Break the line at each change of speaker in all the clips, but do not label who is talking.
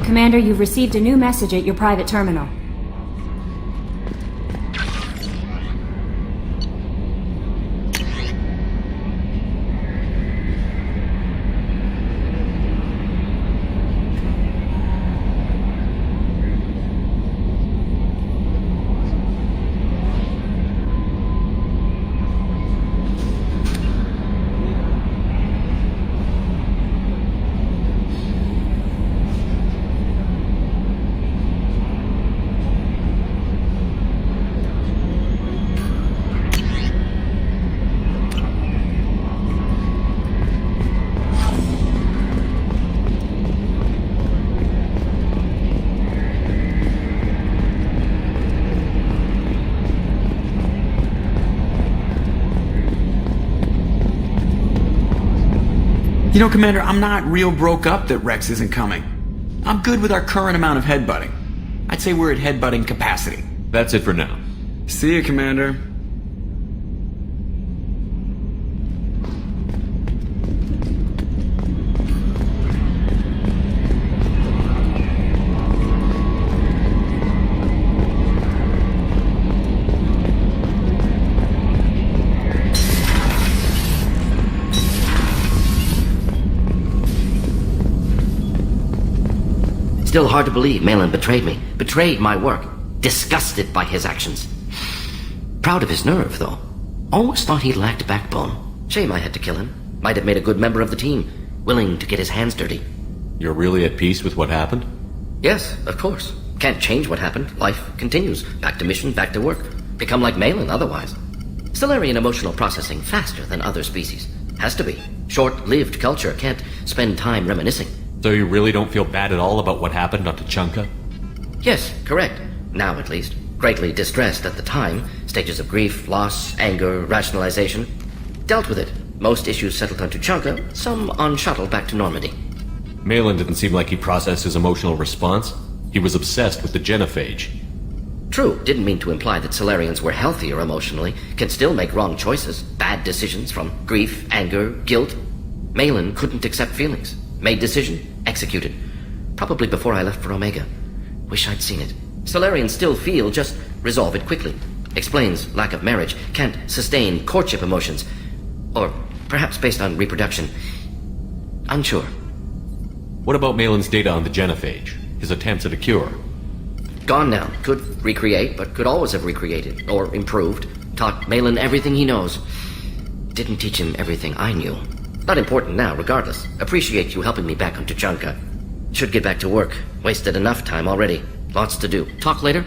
Commander, you've received a new message at your private terminal.
You know, Commander, I'm not real broke up that Rex isn't coming. I'm good with our current amount of headbutting. I'd say we're at headbutting capacity.
That's it for now.
See you, Commander.
Still hard to believe Malin betrayed me. Betrayed my work. Disgusted by his actions. Proud of his nerve, though. Always thought he lacked backbone. Shame I had to kill him. Might have made a good member of the team. Willing to get his hands dirty.
You're really at peace with what happened?
Yes, of course. Can't change what happened. Life continues. Back to mission, back to work. Become like Malin otherwise. Stellarian emotional processing faster than other species. Has to be. Short-lived culture can't spend time reminiscing.
So you really don't feel bad at all about what happened on Tuchanka?
Yes, correct. Now at least. Greatly distressed at the time. Stages of grief, loss, anger, rationalization. Dealt with it. Most issues settled on Tuchanka, some on shuttle back to Normandy.
Malin didn't seem like he processed his emotional response. He was obsessed with the genophage.
True, didn't mean to imply that Solarians were healthier emotionally, can still make wrong choices, bad decisions from grief, anger, guilt. Malin couldn't accept feelings. Made decision, executed. Probably before I left for Omega. Wish I'd seen it. Solarians still feel, just resolve it quickly. Explains lack of marriage, can't sustain courtship emotions. Or perhaps based on reproduction. Unsure.
What about Malin's data on the genophage? His attempts at a cure?
Gone now. Could recreate, but could always have recreated. Or improved. Taught Malin everything he knows. Didn't teach him everything I knew. Not important now, regardless. Appreciate you helping me back on Tuchanka. Should get back to work. Wasted enough time already. Lots to do. Talk later?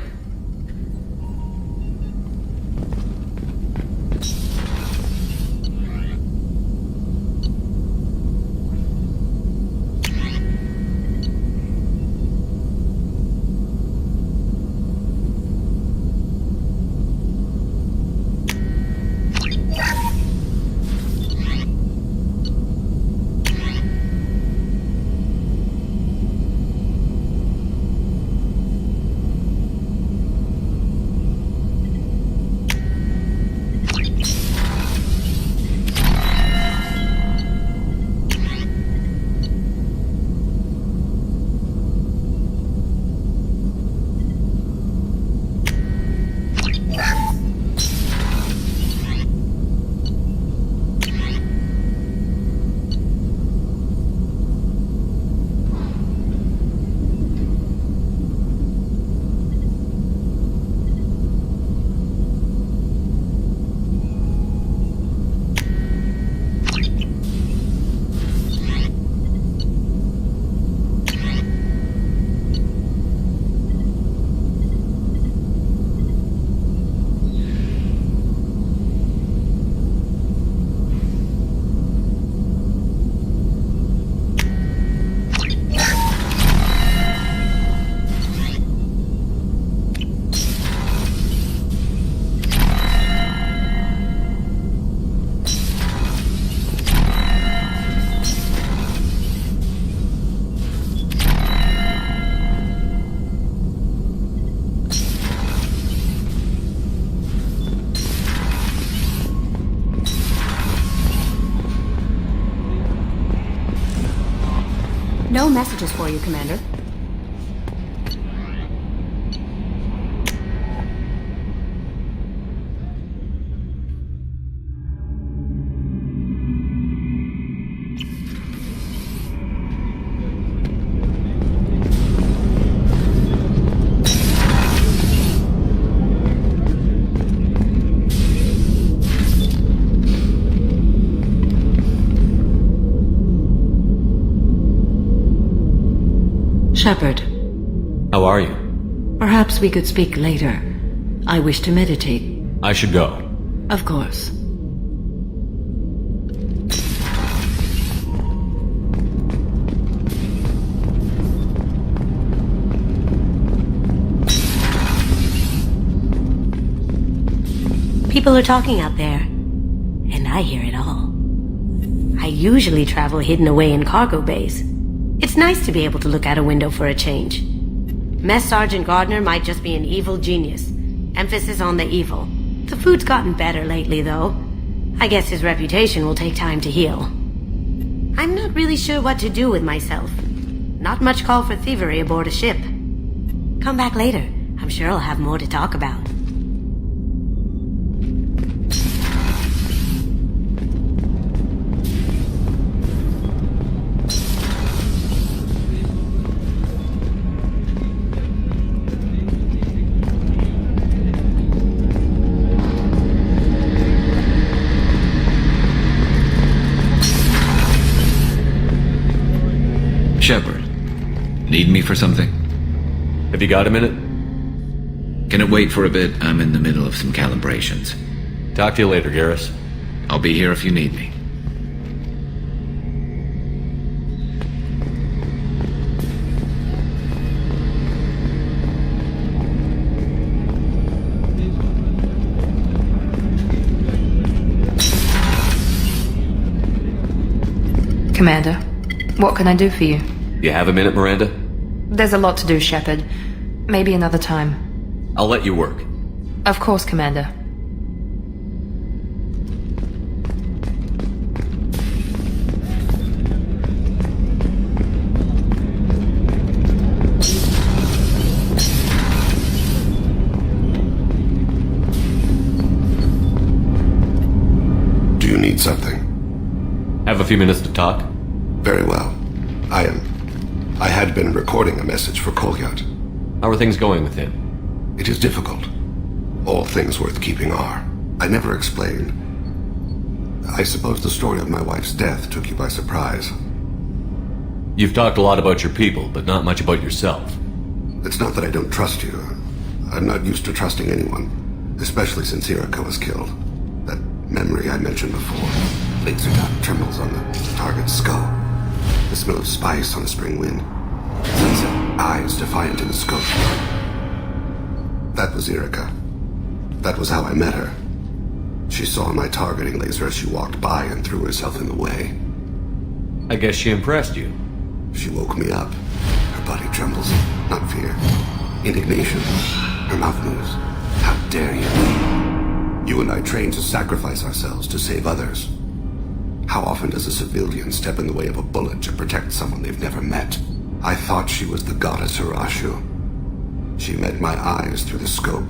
No messages for you, Commander.
Shepard,
How are you?
perhaps we could speak later. I wish to meditate.
I should go.
Of course.
People are talking out there, and I hear it all. I usually travel hidden away in cargo bays. It's nice to be able to look out a window for a change. Mess Sergeant Gardner might just be an evil genius. Emphasis on the evil. The food's gotten better lately, though. I guess his reputation will take time to heal. I'm not really sure what to do with myself. Not much call for thievery aboard a ship. Come back later. I'm sure I'll have more to talk about.
Shepard, need me for something?
Have you got a minute?
Can it wait for a bit? I'm in the middle of some calibrations.
Talk to you later, Garrus.
I'll be here if you need me.
Commander, what can I do for you?
You have a minute, Miranda?
There's a lot to do, Shepard. Maybe another time.
I'll let you work.
Of course, Commander.
Do you need something?
Have a few minutes to talk?
Very well. I had been recording a message for Kolyat.
How are things going with him?
It is difficult. All things worth keeping are. I never explained. I suppose the story of my wife's death took you by surprise.
You've talked a lot about your people, but not much about yourself.
It's not that I don't trust you. I'm not used to trusting anyone, especially since Irika was killed. That memory I mentioned before. Laser dot trembles on the target's skull. The smell of spice on a spring wind. Sunset eyes defiant in the scope. That was Irika. That was how I met her. She saw my targeting laser as she walked by and threw herself in the way.
I guess she impressed you.
She woke me up. Her body trembles. Not fear. Indignation. Her mouth moves. How dare you? You and I trained to sacrifice ourselves to save others. How often does a civilian step in the way of a bullet to protect someone they've never met? I thought she was the goddess Hirashu. She met my eyes through the scope,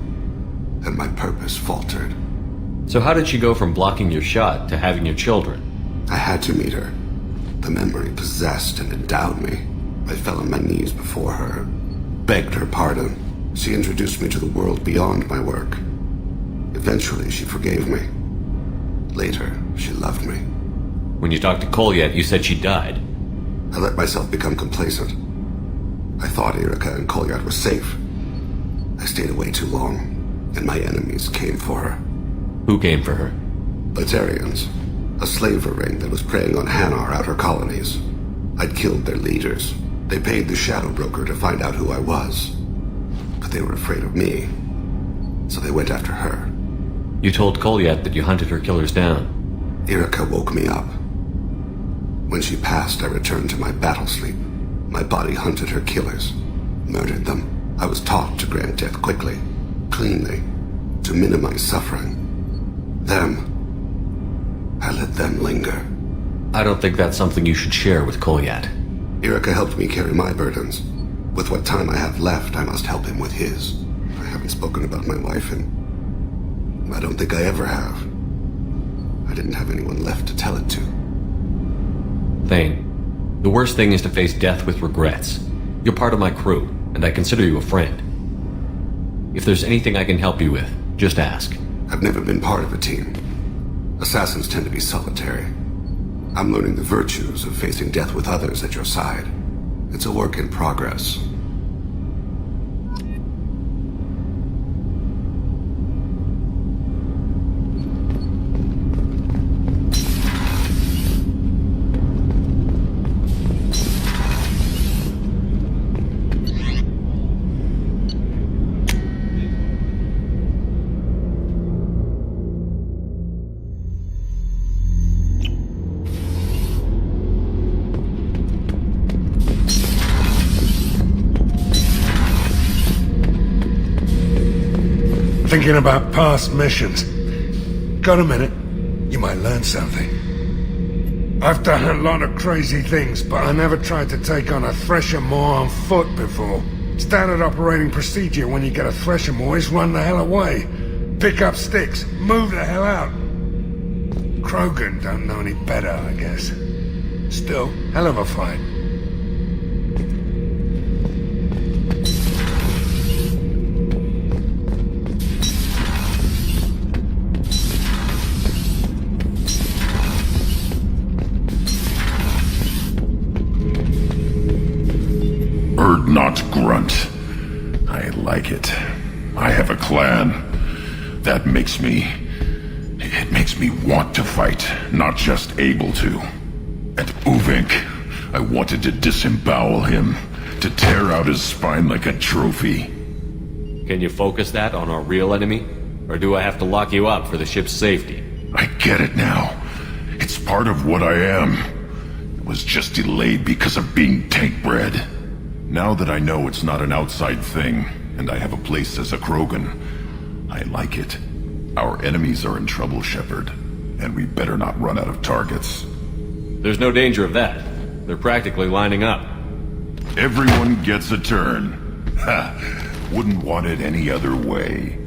and my purpose faltered.
So how did she go from blocking your shot to having your children?
I had to meet her. The memory possessed and endowed me. I fell on my knees before her, begged her pardon. She introduced me to the world beyond my work. Eventually, she forgave me. Later, she loved me.
When you talked to Kolyat, you said she died.
I let myself become complacent. I thought Irika and Kolyat were safe. I stayed away too long, and my enemies came for her.
Who came for her?
Batarians. A slaver ring that was preying on Hanar outer colonies. I'd killed their leaders. They paid the Shadow Broker to find out who I was. But they were afraid of me, so they went after her.
You told Kolyat that you hunted her killers down.
Irika woke me up. When she passed, I returned to my battle sleep. My body hunted her killers, murdered them. I was taught to grant death quickly, cleanly, to minimize suffering. I let them linger.
I don't think that's something you should share with Kolyat.
Irika helped me carry my burdens. With what time I have left, I must help him with his. I haven't spoken about my wife, and I don't think I ever have. I didn't have anyone left to tell it to.
Thane, the worst thing is to face death with regrets. You're part of my crew, and I consider you a friend. If there's anything I can help you with, just ask.
I've never been part of a team. Assassins tend to be solitary. I'm learning the virtues of facing death with others at your side. It's a work in progress.
thinking about past missions. Got a minute? You might learn something. I've done a lot of crazy things, but I never tried to take on a thresher maw on foot before. Standard operating procedure when you get a thresher maw is run the hell away. Pick up sticks, move the hell out. Krogan don't know any better, I guess. Still, hell of a fight.
Bird not grunt. I like it. I have a clan. That makes me... It makes me want to fight, not just able to. At Uvink, I wanted to disembowel him, to tear out his spine like a trophy.
Can you focus that on our real enemy? Or do I have to lock you up for the ship's safety?
I get it now. It's part of what I am. It was just delayed because of being tank-bred. Now that I know it's not an outside thing, and I have a place as a Krogan, I like it. Our enemies are in trouble, Shepard, and we better not run out of targets.
There's no danger of that. They're practically lining up.
Everyone gets a turn. Ha! Wouldn't want it any other way.